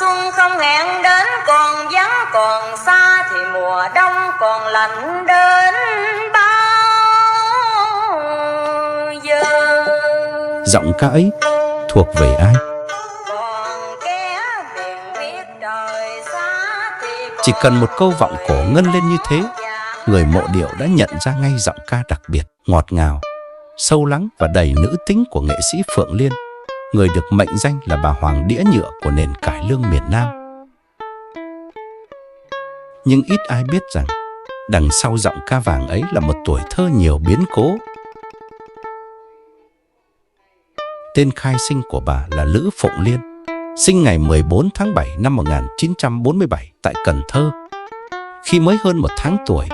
xuân không hẹn đến, còn vắng còn xa thì mùa đông còn lạnh đến bao giờ. Giọng ca ấy thuộc về ai? Còn kẻ biển biết trời xa thì Chỉ cần một câu vọng cổ ngân lên như thế, người mộ điệu đã nhận ra ngay giọng ca đặc biệt, ngọt ngào, sâu lắng và đầy nữ tính của nghệ sĩ Phượng Liên, người được mệnh danh là bà Hoàng đĩa nhựa của nền cải lương miền Nam. Nhưng ít ai biết rằng đằng sau giọng ca vàng ấy là một tuổi thơ nhiều biến cố. Tên khai sinh của bà là Lữ Phụng Liên, sinh ngày 14 tháng 7 năm 1947 tại Cần Thơ. Khi mới hơn 1 tháng tuổi,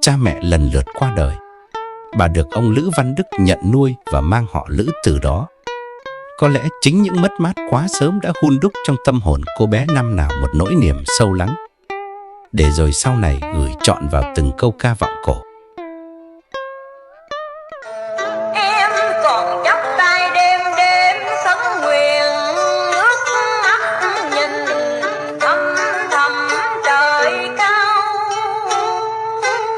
cha mẹ lần lượt qua đời. Bà được ông Lữ Văn Đức nhận nuôi và mang họ Lữ từ đó. Có lẽ chính những mất mát quá sớm đã hun đúc trong tâm hồn cô bé năm nào một nỗi niềm sâu lắng, để rồi sau này gửi trọn vào từng câu ca vọng cổ. em còn chắp tay đêm đêm khấn nguyện, nước mắt nhìn thăm thăm trời cao,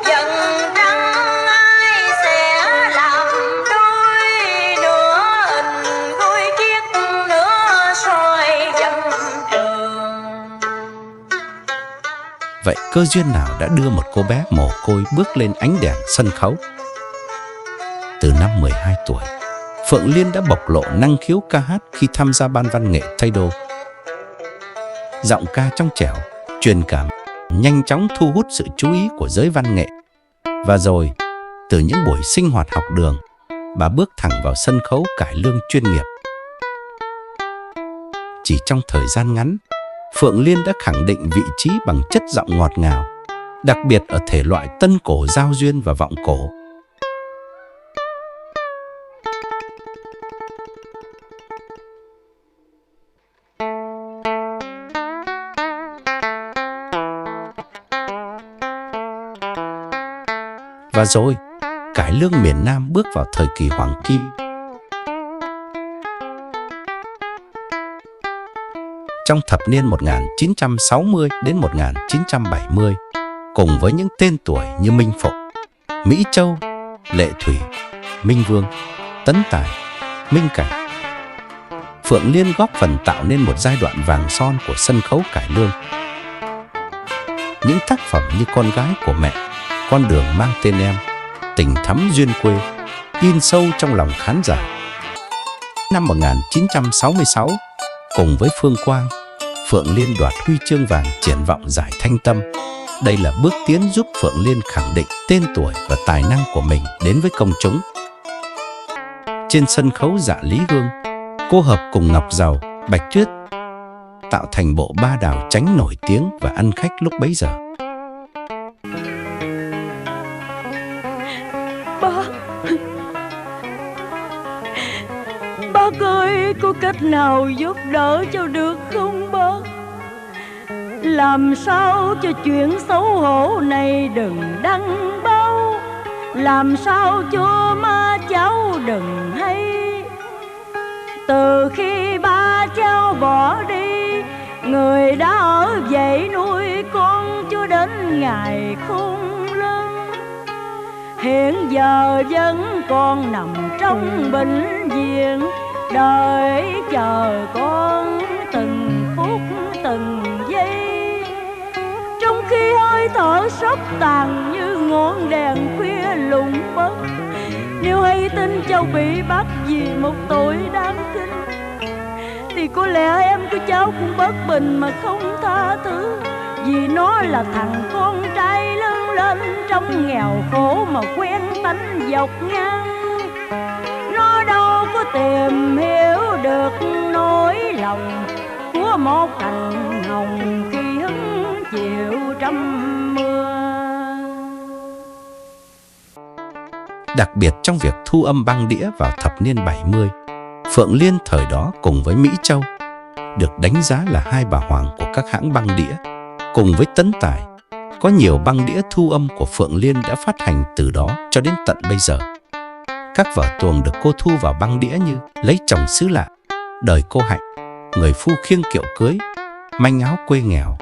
dần răng ai sẽ làm đôi, nửa hình đôi chiếc nửa soi dầm trường. Vậy cơ duyên nào đã đưa một cô bé mồ côi bước lên ánh đèn sân khấu? Từ năm 12 tuổi, Phượng Liên đã bộc lộ năng khiếu ca hát khi tham gia ban văn nghệ Tây Đô. Giọng ca trong trẻo, truyền cảm, nhanh chóng thu hút sự chú ý của giới văn nghệ. Và rồi, từ những buổi sinh hoạt học đường, bà bước thẳng vào sân khấu cải lương chuyên nghiệp. Chỉ trong thời gian ngắn, Phượng Liên đã khẳng định vị trí bằng chất giọng ngọt ngào, đặc biệt ở thể loại tân cổ giao duyên và vọng cổ. Và rồi, cải lương miền Nam bước vào thời kỳ hoàng kim. Trong thập niên 1960 đến 1970, cùng với những tên tuổi như Minh Phụng, Mỹ Châu, Lệ Thủy, Minh Vương, Tấn Tài, Minh Cảnh, Phượng Liên góp phần tạo nên một giai đoạn vàng son của sân khấu cải lương. Những tác phẩm như Con gái của mẹ, Con đường mang tên em, Tình thắm duyên quê in sâu trong lòng khán giả. Năm 1966, cùng với Phương Quang, Phượng Liên đoạt huy chương vàng triển vọng giải Thanh Tâm. Đây là bước tiến giúp Phượng Liên khẳng định tên tuổi và tài năng của mình đến với công chúng. Trên sân khấu Dạ Lý Hương, cô hợp cùng Ngọc Giàu, Bạch Tuyết, tạo thành bộ ba đào chánh nổi tiếng và ăn khách lúc bấy giờ. Bác ơi, có cách nào giúp đỡ cho được không bác? Làm sao cho chuyện xấu hổ này đừng đăng báo, làm sao cho má cháu đừng hay. Từ khi ba cháu bỏ đi, người đã ở dậy nuôi con cho đến ngày khôn lớn. Hiện giờ vẫn còn nằm trong bệnh viện, đợi chờ con từng phút từng giây. Trong khi hơi thở sắp tàn như ngọn đèn khuya lùng mất, nếu hay tin cháu bị bắt vì một tội đáng kinh, thì có lẽ em của cháu cũng bất bình mà không tha thứ. Vì nó là thằng con trai lớn lên trong nghèo khổ mà quen tánh dọc ngang. Nó đâu có tìm hiểu được nỗi lòng của một cành hồng khi hứng chịu trăm mưa. Đặc biệt trong việc thu âm băng đĩa vào thập niên 70, Phượng Liên thời đó cùng với Mỹ Châu được đánh giá là hai bà hoàng của các hãng băng đĩa. Cùng với Tấn Tài, có nhiều băng đĩa thu âm của Phượng Liên đã phát hành từ đó cho đến tận bây giờ. Các vở tuồng được cô thu vào băng đĩa như Lấy chồng xứ lạ, Đời cô Hạnh, Người phu khiêng kiệu cưới, manh áo quê nghèo,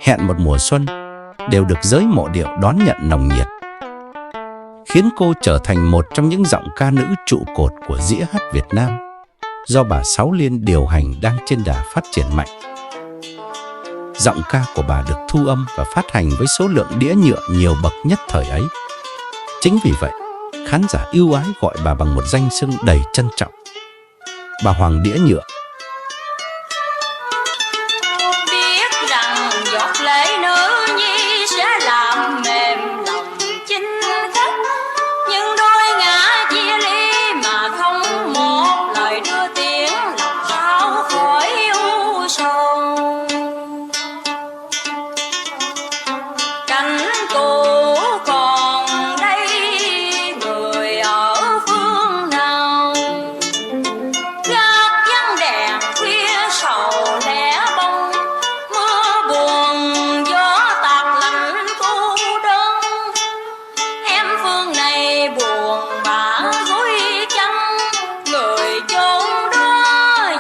hẹn một mùa xuân đều được giới mộ điệu đón nhận nồng nhiệt, khiến cô trở thành một trong những giọng ca nữ trụ cột của dĩa hát Việt Nam do bà Sáu Liên điều hành đang trên đà phát triển mạnh. Giọng ca của bà được thu âm và phát hành với số lượng đĩa nhựa nhiều bậc nhất thời ấy. Chính vì vậy, khán giả ưu ái gọi bà bằng một danh xưng đầy trân trọng, bà Hoàng Đĩa Nhựa. Biết rằng giọt lệ nữ nhi sẽ làm mềm lòng chinh khách, nhưng đôi ngã chia ly mà không một lời đưa tiếng, lòng sao khỏi u sầu. Cánh cũ còn đây, người ở phương nào, gác vắng đèn khuya sầu lẻ bông, mưa buồn gió tạt lạnh cô đơn. Em phương này buồn bã gối chăn, người chốn đó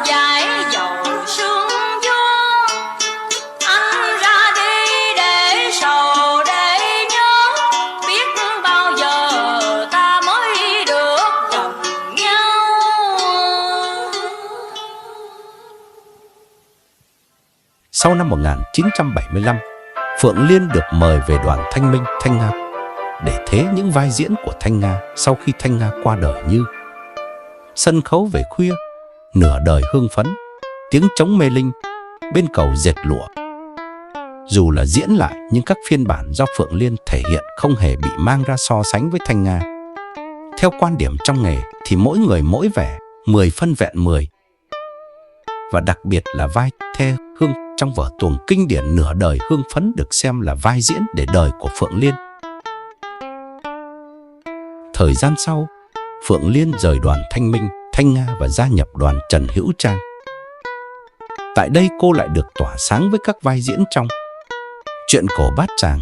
dải dầu sương gió. Anh ra đi để sầu để nhớ, biết bao giờ ta mới được gặp nhau. Sau năm 1975, Phượng Liên được mời về đoàn Thanh Minh, Thanh Nga để thế những vai diễn của Thanh Nga sau khi Thanh Nga qua đời như Sân khấu về khuya, Nửa đời hương phấn, Tiếng trống mê linh, Bên cầu dệt lụa. Dù là diễn lại nhưng các phiên bản do Phượng Liên thể hiện không hề bị mang ra so sánh với Thanh Nga. Theo quan điểm trong nghề thì mỗi người mỗi vẻ, 10 phân vẹn 10. Và đặc biệt là vai The Hương trong vở tuồng kinh điển Nửa đời hương phấn được xem là vai diễn để đời của Phượng Liên. Thời gian sau, Phượng Liên rời đoàn Thanh Minh, Thanh Nga và gia nhập đoàn Trần Hữu Trang. Tại đây cô lại được tỏa sáng với các vai diễn trong Chuyện cổ Bát Tràng,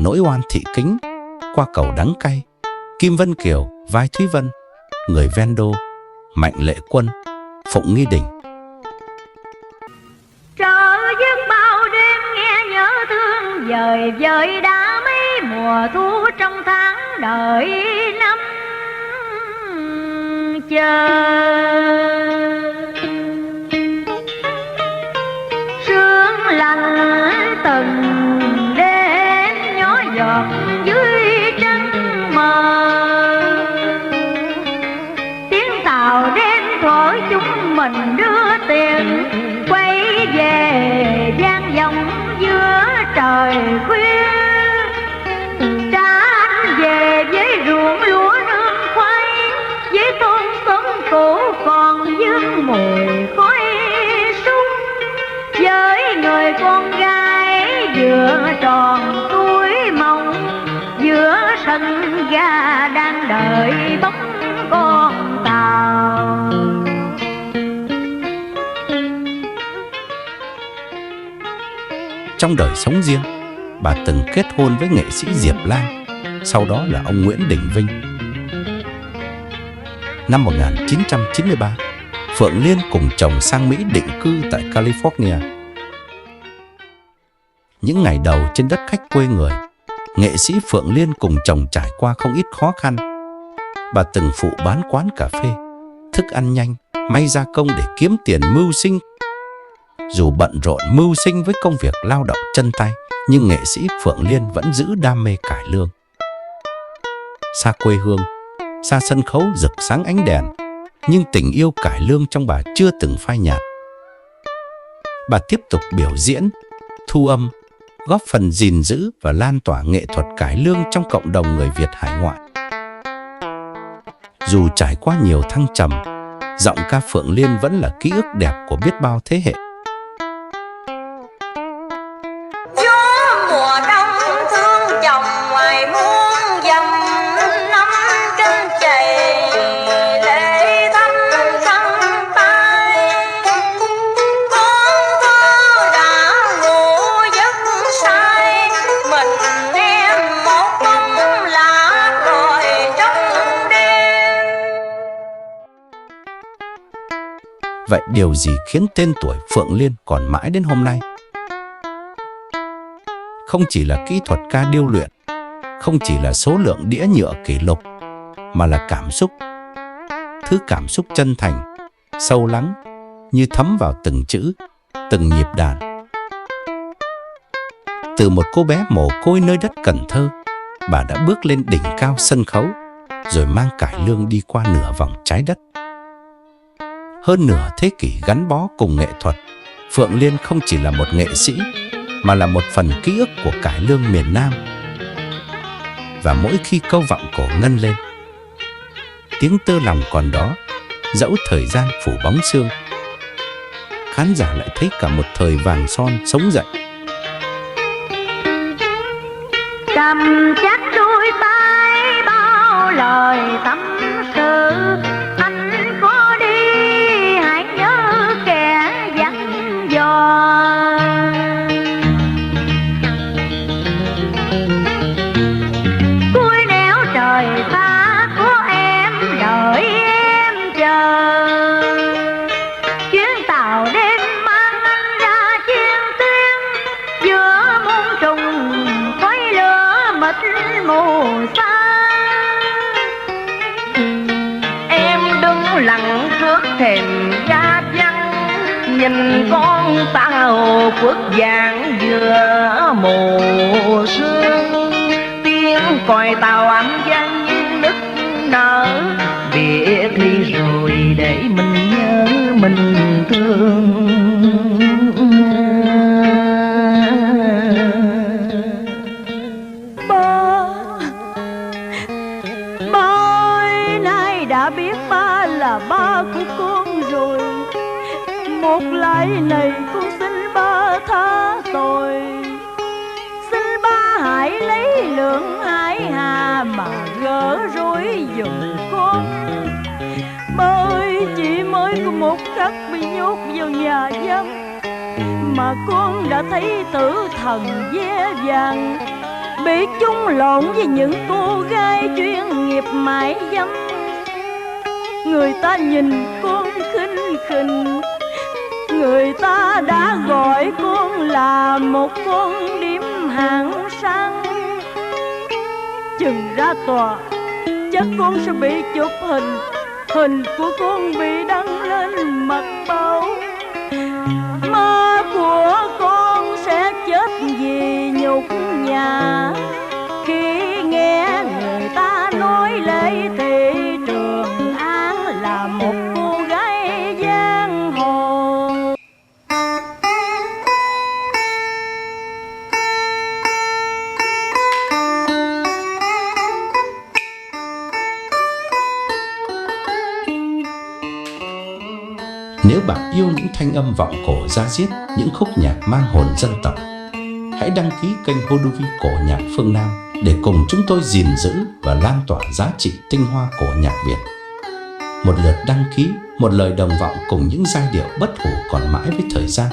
Nỗi oan thị kính, Qua cầu đắng cay, Kim Vân Kiều, vai Thúy Vân, Người ven đô, Mạnh Lệ Quân, Phụng Nghi Đình. Trở giấc bao đêm nghe nhớ thương, dời dời đã mấy mùa thu trong tháng đợi năm chờ. Sương lạnh từng đêm nhỏ giọt dưới trăng mờ, tiếng tàu đêm thổi chúng mình đưa tiền quay về gian dòng giữa trời khuya. Trả anh về với ruộng lúa nương khoai, với thôn xóm cũ còn vương mùi khói súng, với người con gái vừa tròn tuổi mộng, giữa sân ga đang đợi bóng con tàu. Trong đời sống riêng, bà từng kết hôn với nghệ sĩ Diệp Lan, sau đó là ông Nguyễn Đình Vinh. Năm 1993, Phượng Liên cùng chồng sang Mỹ định cư tại California. Những ngày đầu trên đất khách quê người, nghệ sĩ Phượng Liên cùng chồng trải qua không ít khó khăn. Bà từng phụ bán quán cà phê, thức ăn nhanh, may gia công để kiếm tiền mưu sinh. Dù bận rộn mưu sinh với công việc lao động chân tay, nhưng nghệ sĩ Phượng Liên vẫn giữ đam mê cải lương. Xa quê hương, xa sân khấu rực sáng ánh đèn, nhưng tình yêu cải lương trong bà chưa từng phai nhạt. Bà tiếp tục biểu diễn, thu âm, góp phần gìn giữ và lan tỏa nghệ thuật cải lương trong cộng đồng người Việt hải ngoại. Dù trải qua nhiều thăng trầm, giọng ca Phượng Liên vẫn là ký ức đẹp của biết bao thế hệ. Gió mùa đông thương chồng ngoài muôn dặm, năm trên chày lệ thăm khăn tay. Con thơ đã ngủ giấc say, mình em một bóng lạ rồi trong đêm. Vậy điều gì khiến tên tuổi Phượng Liên còn mãi đến hôm nay không chỉ là kỹ thuật ca điêu luyện, không chỉ là số lượng đĩa nhựa kỷ lục, mà là cảm xúc. Thứ cảm xúc chân thành, sâu lắng, như thấm vào từng chữ, từng nhịp đàn. Từ một cô bé mồ côi nơi đất Cần Thơ, bà đã bước lên đỉnh cao sân khấu, rồi mang cải lương đi qua nửa vòng trái đất. Hơn nửa thế kỷ gắn bó cùng nghệ thuật, Phượng Liên không chỉ là một nghệ sĩ, mà là một phần ký ức của cải lương miền Nam. Và mỗi khi câu vọng cổ ngân lên, tiếng tơ lòng còn đó, dẫu thời gian phủ bóng sương, khán giả lại thấy cả một thời vàng son sống dậy. Cầm chắc đôi tay bao lời tâm sự, anh có đi hãy nhớ kẻ dặn dò. Cuối nẻo trời xa có em đợi em chờ, chuyến tàu đêm mang anh ra chiến tuyến, giữa muôn trùng khói lửa mịt mù xa. Em đứng lặng trước thềm ga vắng, nhìn con tàu khuất vàng giữa mùa sương. Tiếng còi tàu ấm vang như nức nở, biết đi rồi để mình nhớ mình thương. Ba ơi, nay đã biết ba là ba của con rồi. Một lại này con xin ba tha tội, xin ba hãy lấy lượng hải hà mà gỡ rối giùm con. Ba ơi, chỉ mới có một khắc bị nhốt vào nhà giam, mà con đã thấy tử thần ve vàng, bị chung lộn với những cô gái chuyên nghiệp mại dâm. Người ta nhìn con khinh khỉnh, người ta đã gọi con là một con điếm hạng sang. Chừng ra tòa chắc con sẽ bị chụp hình, hình của con bị đăng lên mặt báo. Ma của con sẽ chết vì nhục nhã khi nghe người ta nói Lê Thị Trường An là một cô gái giang hồ. Nếu bạn yêu những thanh âm vọng cổ da diết, những khúc nhạc mang hồn dân tộc, hãy đăng ký kênh Hodovi Cổ Nhạc Phương Nam để cùng chúng tôi gìn giữ và lan tỏa giá trị tinh hoa cổ nhạc Việt. Một lượt đăng ký, một lời đồng vọng cùng những giai điệu bất hủ còn mãi với thời gian.